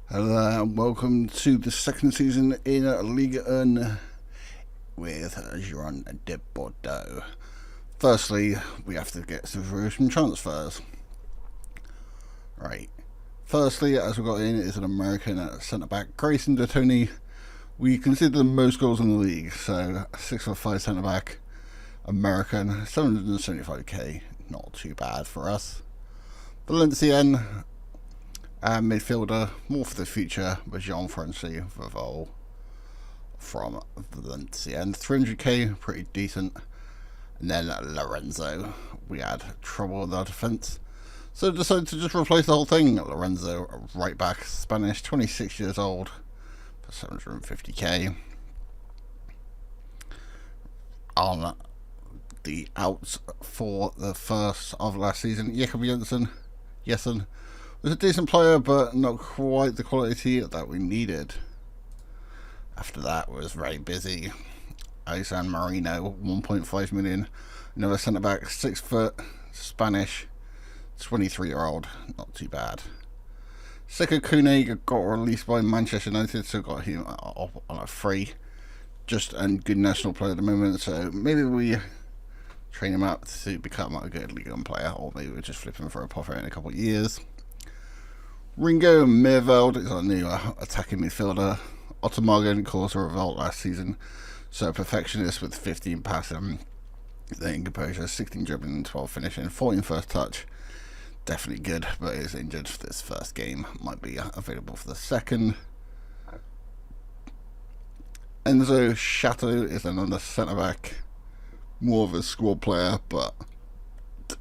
Hello and welcome to the second season in Ligue 1 with Girondins de Bordeaux. Firstly, we have to get through some transfers. Right. Firstly, as we got in, is an American centre-back, Grayson de Tony. We consider the most goals in the league, so 6'5" centre-back, American, 775k, not too bad for us. Valenciennes, midfielder, more for the future, with Jean-Francois Vivol from Valenciennes, 300k, pretty decent. And then Lorenzo, we had trouble with our defence, so decided to just replace the whole thing. Lorenzo, right back, Spanish, 26 years old, for 750k. On the outs for the first of last season, Jakob Jensen was a decent player, but not quite the quality that we needed. After that, was very busy. Alexander Marino, 1.5 million. Another centre back, 6 foot, Spanish, 23-year-old, not too bad. Seko Kune got released by Manchester United, so got him on a free. Just a good national player at the moment, so maybe we train him up to become a good Ligue 1 player, or maybe we just flip him for a profit in a couple of years. Ringo Merveld is our new attacking midfielder. Ottomagen caused a revolt last season, so perfectionist with 15 passing, then composure, 16 dribbling, 12 finishing, 14 first touch. Definitely good, but is injured for this first game. Might be available for the second. Enzo Chateau is another centre back, more of a squad player, but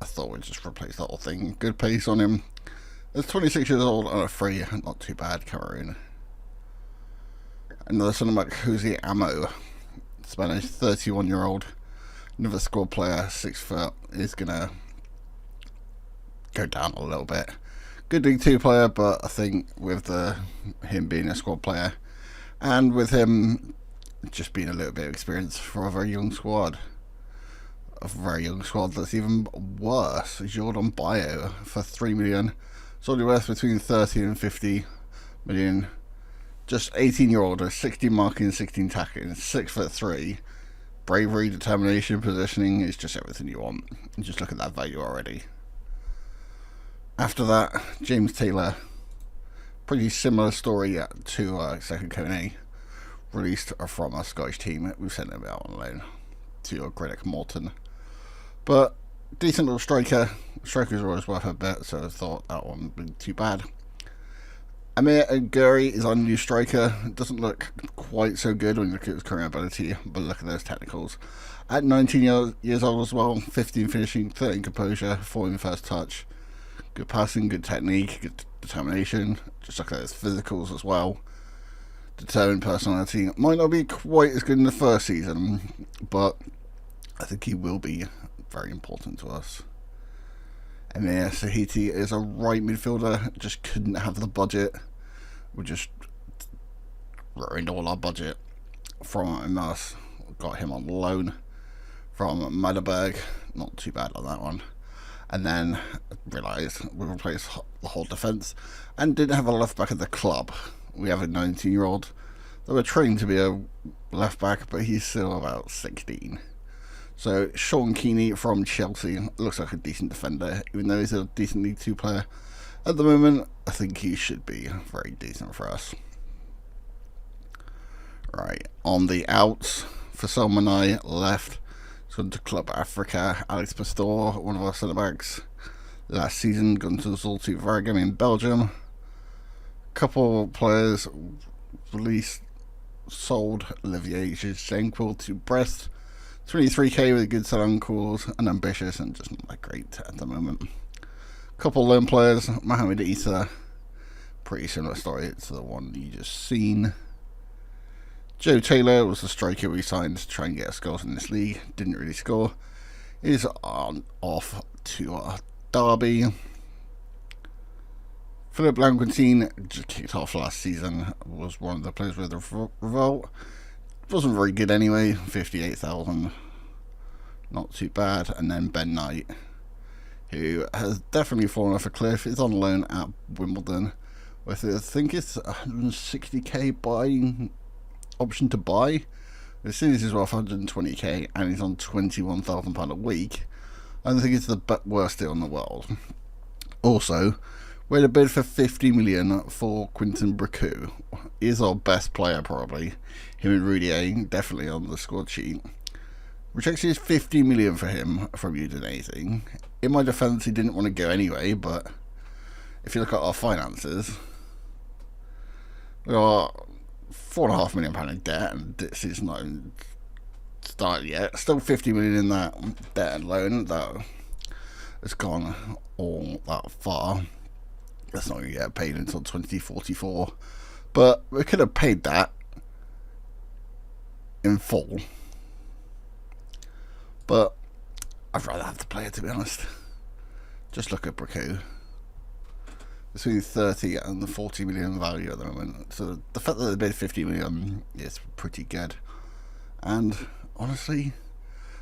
I thought we'd just replace the whole thing. Good pace on him. He's 26 years old on a free, not too bad, Cameroon. Another centre back, Jose Amo, Spanish, 31-year-old, another squad player, 6 foot, is gonna go down a little bit. Good League 2 player, but I think with him being a squad player, and with him just being a little bit of experience for a very young squad. A very young squad that's even worse. Jordan Bio for 3 million. It's only worth between 30 and 50 million. Just 18-year-old, 16 marking, 16 tackling, 6'3". Bravery, determination, positioning is just everything you want. And just look at that value already. After that, James Taylor. Pretty similar story to Seko Kone. Released from a Scottish team. We've sent him out on loan to Greenwich Morton. But decent little striker. Strikers are always worth a bit, so I thought that one wouldn't be too bad. Amir Guri is our new striker. It doesn't look quite so good when you look at his current ability, but look at those technicals. At 19 years old as well, 15 finishing, 13 composure, 14 first touch. Good passing, good technique, good determination. Just look at his physicals as well. Determined personality. Might not be quite as good in the first season, but I think he will be very important to us. Emir Sahiti is a right midfielder, just couldn't have the budget. We just ruined all our budget from us. Got him on loan from Magdeburg, not too bad on that one. And then realised we replaced the whole defence and didn't have a left back at the club. We have a 19-year-old that we're trained to be a left back, but he's still about 16. So Sean Keeney from Chelsea looks like a decent defender, even though he's a decent League 2 player. At the moment, I think he should be very decent for us. Right, on the outs, for Salmonai left. He's gone to Club Africa. Alex Pastor, one of our centre-backs, last season, gone to Zulte Waregem in Belgium. Couple players released, sold. Olivier Gizenquil to Brest. 23k with a good selling calls and ambitious and just not that great at the moment. Couple loan players, Mohamed Issa, pretty similar story to the one you just seen. Joe Taylor was the striker we signed to try and get us goals in this league, didn't really score. He's off to Derby. Philip Lanquentine just kicked off last season, was one of the players with the revolt. Wasn't very good anyway, 58,000, not too bad. And then Ben Knight, who has definitely fallen off a cliff, is on loan at Wimbledon I think it's 160k buying option to buy. As soon as he's worth 120k and he's on £21,000 a week, I don't think it's the worst deal in the world. Also, we had a bid for 50 million for Quentin Bricoux. He's our best player probably. Him and Rudier definitely on the squad sheet. Which actually is 50 million for him from Udinese. In my defence, he didn't want to go anyway, but if you look at our finances, we got £4.5 million in debt, and it's not even started yet. Still 50 million in that debt and loan that has gone all that far. That's not going to get paid until 2044, but we could have paid that in full. But I'd rather have the player, to be honest. Just look at Bricoux. Between 30 and the 40 million value at the moment. So the fact that they bid 50 million is pretty good. And honestly,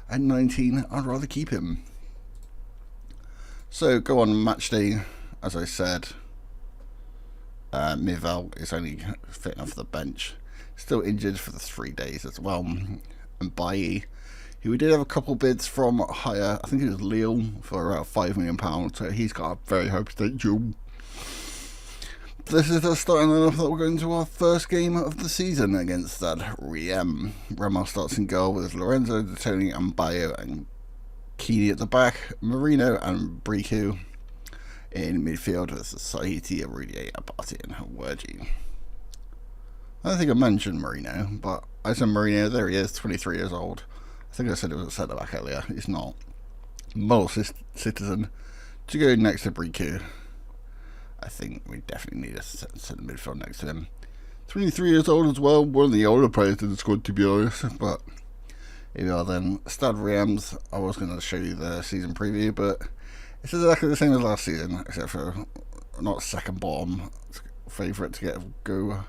at 19, I'd rather keep him. So go on match day, as I said. Mivel is only fit enough for the bench. Still injured for the 3 days as well. And Bailly, we did have a couple bids from higher, I think it was Lille, for about £5 million. So he's got a very high potential. This is the starting lineup that we're going to our first game of the season against that Riem. Ramos starts in goal with Lorenzo, De Toni, and Bayo, and Keeney at the back, Marino and Bricoux in midfield with Saïti, Rudier, Abati, and Wergi. I don't think I mentioned Marino, but I said Marino, there he is, 23 years old. I think I said it was a centre back earlier. He's not. Model citizen to go next to Bricoux. I think we definitely need a centre midfield next to him. 23 years old as well. One of the older players in the squad, to be honest. But here we are then. Stade Reims. I was going to show you the season preview, but it's exactly the same as last season, except for not second bottom favourite to go.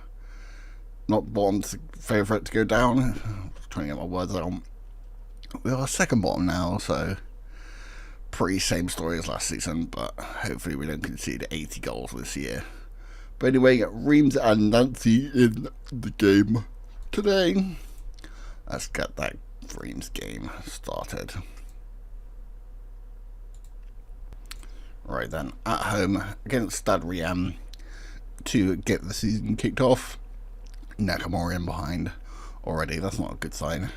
Not bottom favourite to go down. I'm trying to get my words out. We are second bottom now, so pretty same story as last season, but hopefully we don't concede 80 goals this year. But anyway, Reims and Nancy in the game today. Let's get that Reims game started. Right then, at home against Stade Reims to get the season kicked off. Nakamura in behind already, that's not a good sign.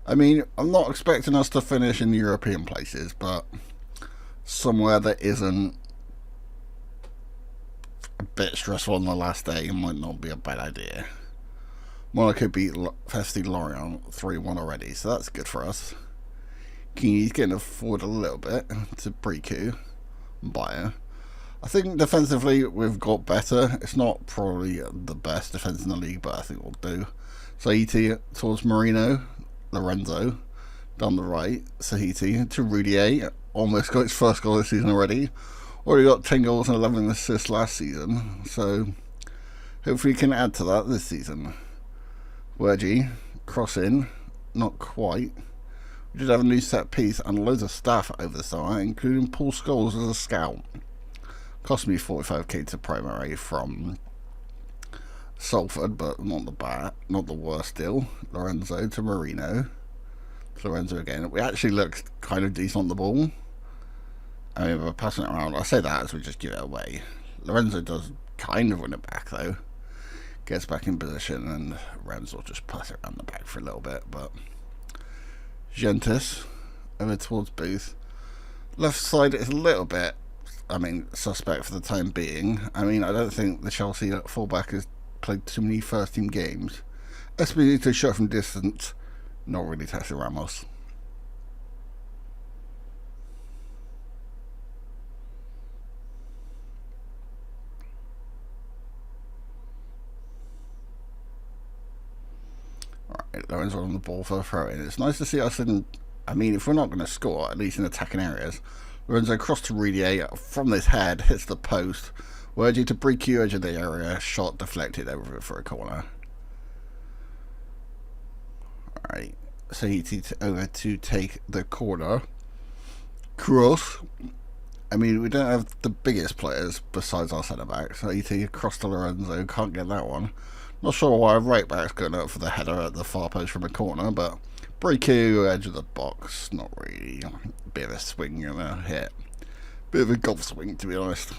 I mean, I'm not expecting us to finish in the European places, but somewhere that isn't a bit stressful on the last day might not be a bad idea. Monaco beat Festi Lorient 3-1 already, so that's good for us. Keeney's getting forward a little bit to Bricoux and Bayer. I think defensively we've got better. It's not probably the best defence in the league, but I think we'll do. Saïti towards Marino, Lorenzo down the right, Saïti to Rudier, almost got his first goal this season already. Already got 10 goals and 11 assists last season, so hopefully he can add to that this season. Wergi, cross in, not quite. We did have a new set piece and loads of staff over the summer, including Paul Scholes as a scout. Cost me 45k to primary from Salford, but not the worst deal. Lorenzo to Marino. Lorenzo again. We actually looked kind of decent on the ball. I mean, we're passing it around. I say that as we just give it away. Lorenzo does kind of win it back though. Gets back in position and Rams will just pass it around the back for a little bit. But Gentis over towards Booth. Left side is a little bit, suspect for the time being. I don't think the Chelsea fullback has played too many first team games. Espirito shot from distance, not really testing Ramos. Alright, Lorenzo on the ball for a throw in. It's nice to see us in, if we're not going to score, at least in attacking areas. Lorenzo cross to Rudier from this head, hits the post. Wergi to Bricoux, edge of the area, shot deflected over for a corner. Alright, so he over to take the corner. Cross I mean, we don't have the biggest players besides our centre backs. AT across to Lorenzo, can't get that one. Not sure why right back's going up for the header at the far post from a corner, but Breaku, edge of the box, not really. Bit of a swing and a hit. Bit of a golf swing, to be honest.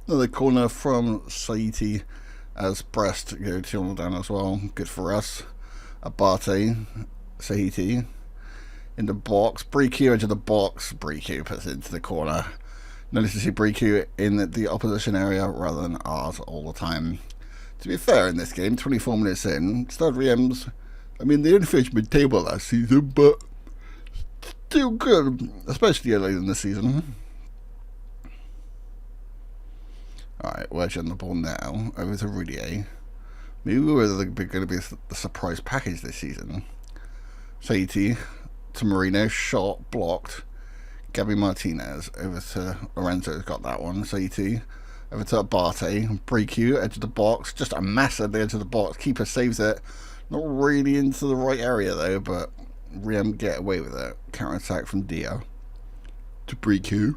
Another corner from Saiti as Brest go 2-0 down as well. Good for us. Abate, Saiti in the box. Breaku into the box. Breaku puts it into the corner. Notice to see Breaku in the opposition area rather than ours all the time. To be fair, in this game, 24 minutes in, Stade Reims, I mean, they didn't finish mid-table last season, but still good, especially early in the season. Alright, we're on the ball now, over to Rudier. Maybe we're going to be the surprise package this season. Saiti to Marino, shot, blocked. Gabby Martinez, over to Lorenzo's got that one. Saiti, over to Abate. Breaku, edge of the box, just a mess at the edge of the box. Keeper saves it. Not really into the right area though, but Riem get away with it. Counter attack from Dia to Breaku.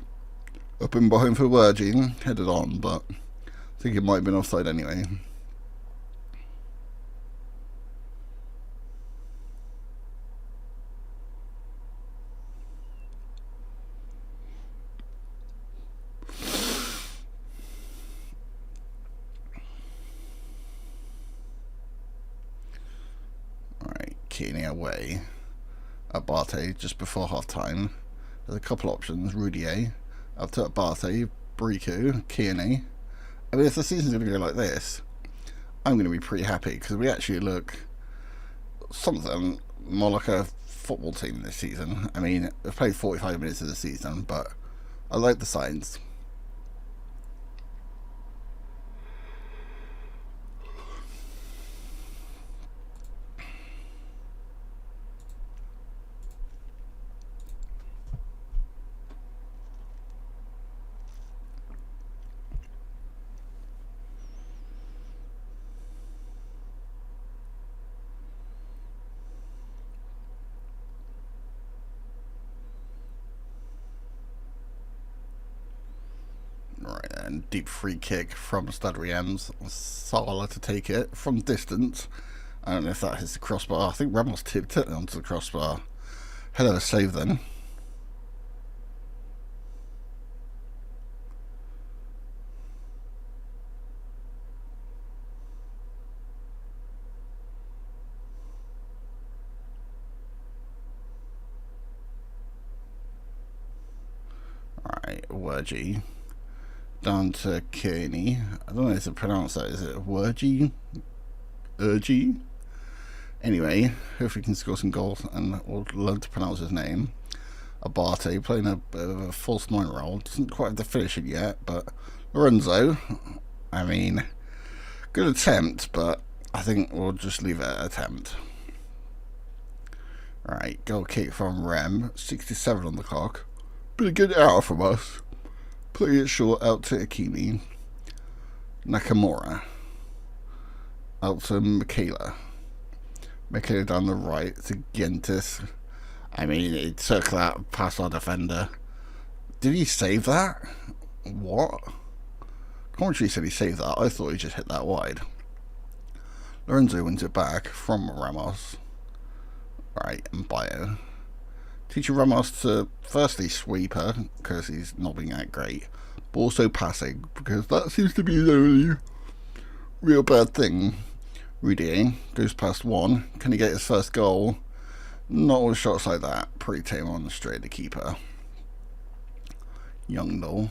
Up and behind for Virgin, headed on, but I think it might have been offside anyway. Alright, Keeney away. Abate just before half time. There's a couple options. Rudier up to Abate, Breaku, Kearney. I mean, if the season's going to go like this, I'm going to be pretty happy because we actually look something more like a football team this season. I mean, we've played 45 minutes of the season, but I like the signs. Right, and deep free kick from Stade Reims. Sala to take it from distance. I don't know if that hits the crossbar. I think Ramos tipped it onto the crossbar. Hell of a save then. Alright, Wergy. Down to Kearney. I don't know how to pronounce that. Is it Wergy? Urgy? Anyway, hopefully he can score some goals and we'll learn to pronounce his name. Abate playing a bit of a false 9 role. Doesn't quite have the finishing yet, but Lorenzo, I mean, good attempt, but I think we'll just leave it at attempt. Right, goal kick from Rem, 67 on the clock. Been a good hour from us. Play it short out to Akimi. Nakamura. Out to Michaela. Michaela down the right to Gentis. I mean, he took that past our defender. Did he save that? What? Commentary said he saved that. I thought he just hit that wide. Lorenzo wins it back from Ramos. Right, and Bio. Teaching Ramos to firstly sweep her because he's not being that great, but also passing because that seems to be the only real bad thing. Rudier goes past one. Can he get his first goal? Not with shots like that. Pretty tame on straight at the keeper. Youngdall.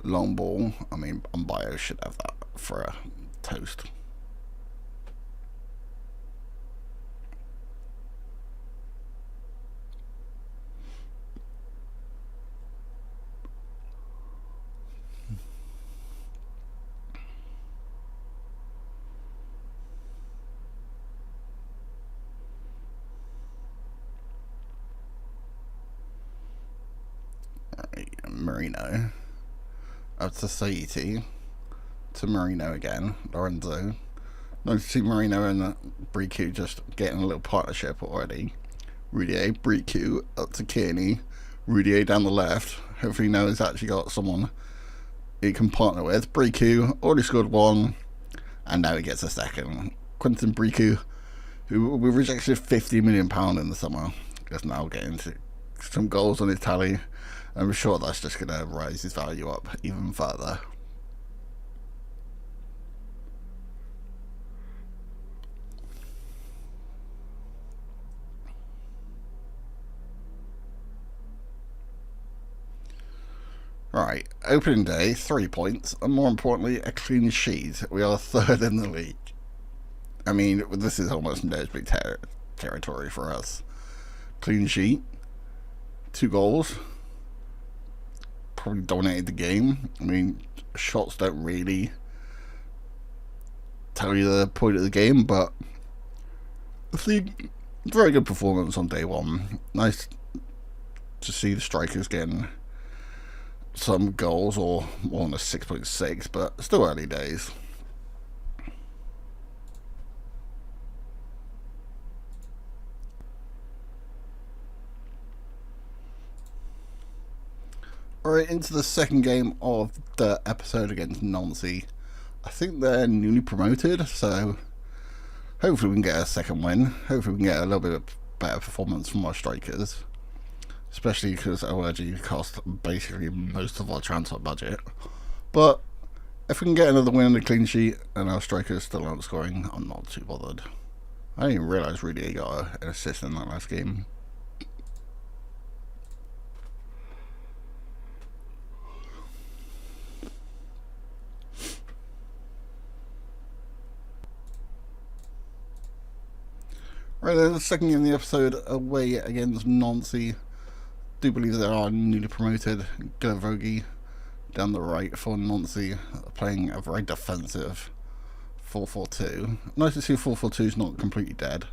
Long ball. I mean, Bio should have that for a toast. Marino up to Saiti to Marino again. Lorenzo Nice to see Marino and Briku just getting a little partnership already. Rudier, Briku up to Kearney. Rudier down the left. Hopefully now he's actually got someone he can partner with. Briku already scored one, and now he gets a second. Quentin Briku, who we rejected £50 million in the summer, is now getting some goals on his tally. I'm sure that's just going to rise his value up even further. Right, opening day, 3 points, and more importantly, a clean sheet. We are third in the league. I mean, this is almost nosebleed territory for us. Clean sheet, 2 goals, probably dominated the game. I mean, shots don't really tell you the point of the game, but I think very good performance on day one. Nice to see the strikers getting some goals, or more than a 6.6, but still early days. Alright, into the second game of the episode against Nancy. I think they're newly promoted, so hopefully we can get a second win. Hopefully we can get a little bit of better performance from our strikers, especially because ORG cost basically most of our transfer budget. But if we can get another win and a clean sheet and our strikers still aren't scoring, I'm not too bothered. I didn't even realise Rudier got an assist in that last game. Right then, the second game of the episode, away against Nancy. Do believe they are newly promoted. Gilavogi down the right for Nancy, playing a very defensive 4-4-2. Nice to see 4-4-2 is not completely dead,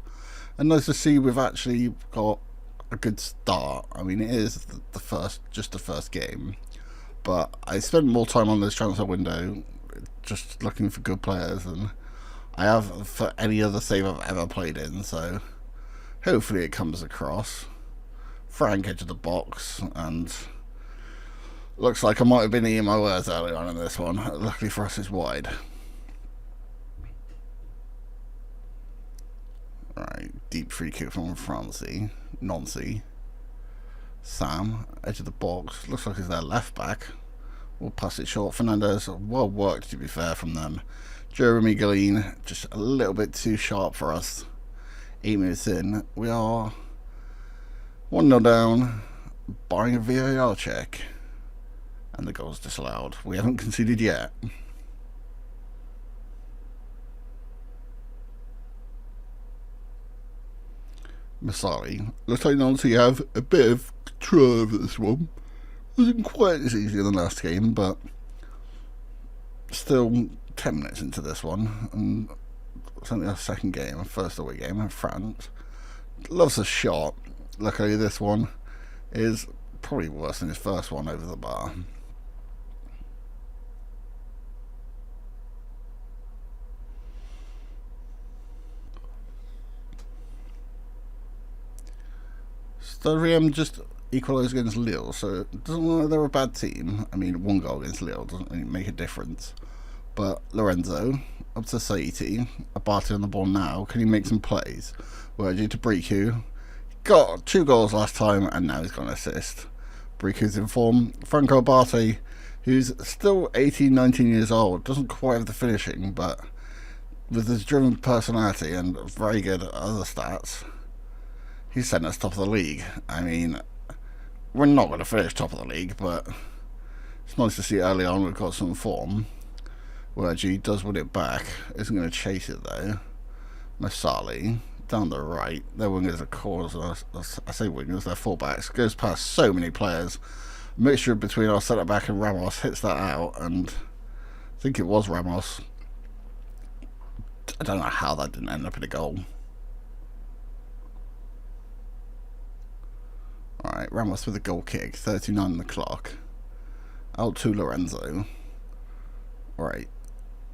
and nice to see we've actually got a good start. I mean, it is just the first game, but I spent more time on this transfer window just looking for good players than I have for any other save I've ever played in, so hopefully it comes across. Frank edge of the box, and looks like I might have been eating my words early on in this one. Luckily for us, it's wide. Right, deep free kick from Nancy. Sam, edge of the box, looks like he's their left back. We'll pass it short. Fernandez, well worked to be fair from them. Jeremy Galline, just a little bit too sharp for us. 8 minutes in, we are 1-0 down, barring a VAR check, and the goal's disallowed. We haven't conceded yet. Masali, looks like Nancy have a bit of control over this one. Wasn't quite as easy as the last game, but still 10 minutes into this one, and it's only our second game, first away game in France. Loves a shot. Luckily this one is probably worse than his first one over the bar. Stade just equalised against Lille, so it doesn't look like they're a bad team. I mean, 1 goal against Lille doesn't really make a difference. But Lorenzo, up to Saiti, Abate on the ball now. Can he make some plays? Well, due to Briku, got 2 goals last time, and now he's got an assist. Briku's in form. Franco Abate, who's still 18, 19 years old, doesn't quite have the finishing, but with his driven personality and very good other stats, he's sent us top of the league. I mean, we're not going to finish top of the league, but it's nice to see early on we've got some form. Where G does win it back, isn't going to chase it though. Masali, down the right, their wingers are cores, I say wingers, they're fullbacks, goes past so many players. A mixture between our centre back and Ramos, hits that out, and I think it was Ramos. I don't know how that didn't end up in a goal. Alright, Ramos with a goal kick, 39 on the clock. Out to Lorenzo. Right,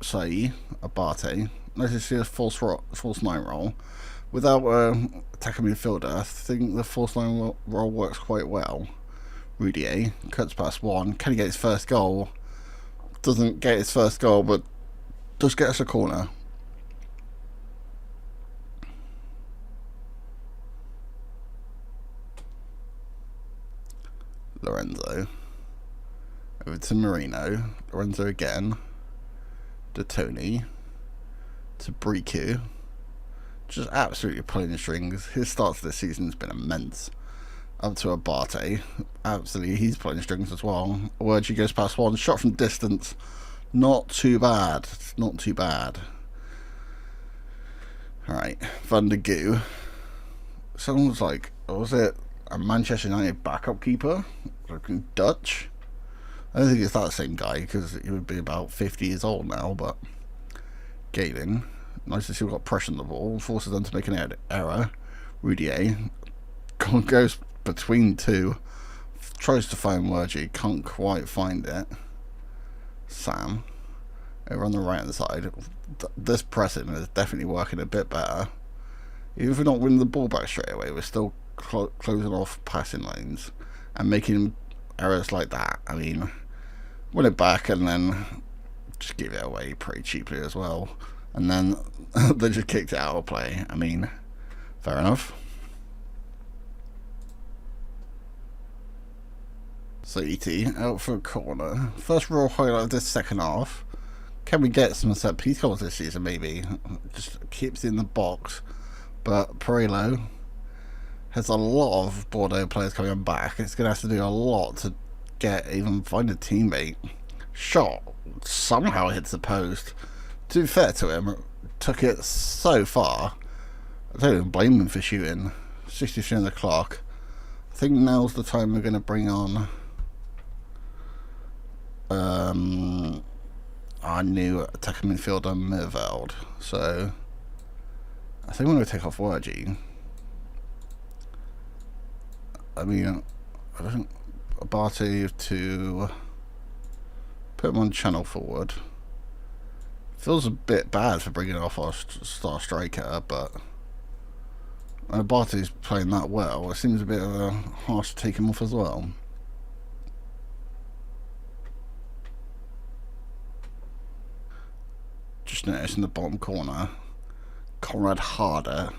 Sai, Abate, nice to see a false nine role. Without attacking midfielder, I think the false nine role works quite well. Rudier cuts past one. Can he get his first goal? Doesn't get his first goal, but does get us a corner. Lorenzo. Over to Marino. Lorenzo again. To Tony. To Briku. Just absolutely pulling the strings. His start to this season has been immense. Up to Abate. Absolutely, he's pulling the strings as well. Wordgy goes past one. Shot from distance. Not too bad. Not too bad. Alright. Van der Goo. Someone's like, what was it? A Manchester United backup keeper? Looking Dutch? I don't think it's that same guy, because he would be about 50 years old now, but Galen. Nice to see we've got pressure on the ball. Forces them to make an error. Rudier goes between two. Tries to find Wordgy. Can't quite find it. Sam. Over on the right hand side. This pressing is definitely working a bit better. Even if we're not winning the ball back straight away, we're still closing off passing lanes and making errors like that. I mean, win it back and then just give it away pretty cheaply as well. And then they just kicked it out of play. I mean, fair enough. So ET out for a corner. First real highlight of this second half. Can we get some set piece goals this season? Maybe. Just keeps it in the box. But Perillo has a lot of Bordeaux players coming back. It's going to have to do a lot to find a teammate. Shot somehow hits the post. To be fair to him, took it so far. I don't even blame him for shooting. 63 on the clock. I think now's the time we're going to bring on our new attacking midfielder, Merveld. So I think we're going to take off Wordgy. I mean, I don't Abate to put him on channel forward. Feels a bit bad for bringing off our star striker, but Abate's playing that well. It seems a bit harsh to take him off as well. Just noticed in the bottom corner, Conrad Harder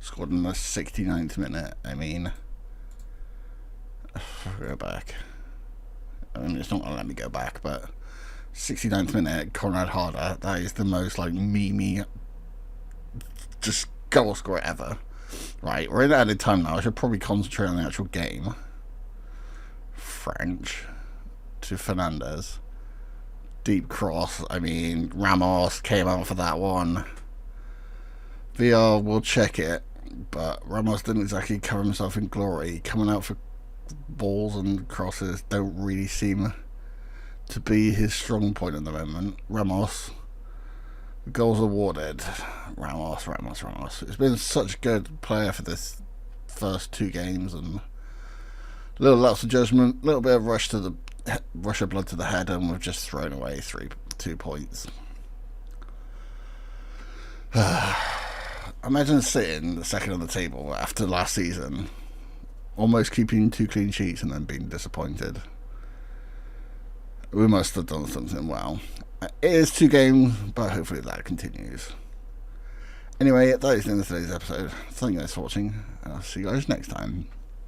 scored in the 69th minute. I mean, go back. I mean, it's not going to let me go back, but 69th minute, Conrad Harder. That is the most like memey just goal scorer ever. Right, we're in added time now. I should probably concentrate on the actual game. French to Fernandez. Deep cross. I mean, Ramos came out for that one. VR will check it, but Ramos didn't exactly cover himself in glory. Coming out for balls and crosses don't really seem to be his strong point at the moment. Ramos. Goals awarded. Ramos. It's been such a good player for this first two games, and a little lapse of judgment, a little bit of rush of blood to the head, and we've just thrown away 2 points. Imagine sitting second on the table after last season, almost keeping 2 clean sheets and then being disappointed. We must have done something well. It is 2 games, but hopefully that continues. Anyway, that is the end of today's episode. Thank you guys for watching, and I'll see you guys next time.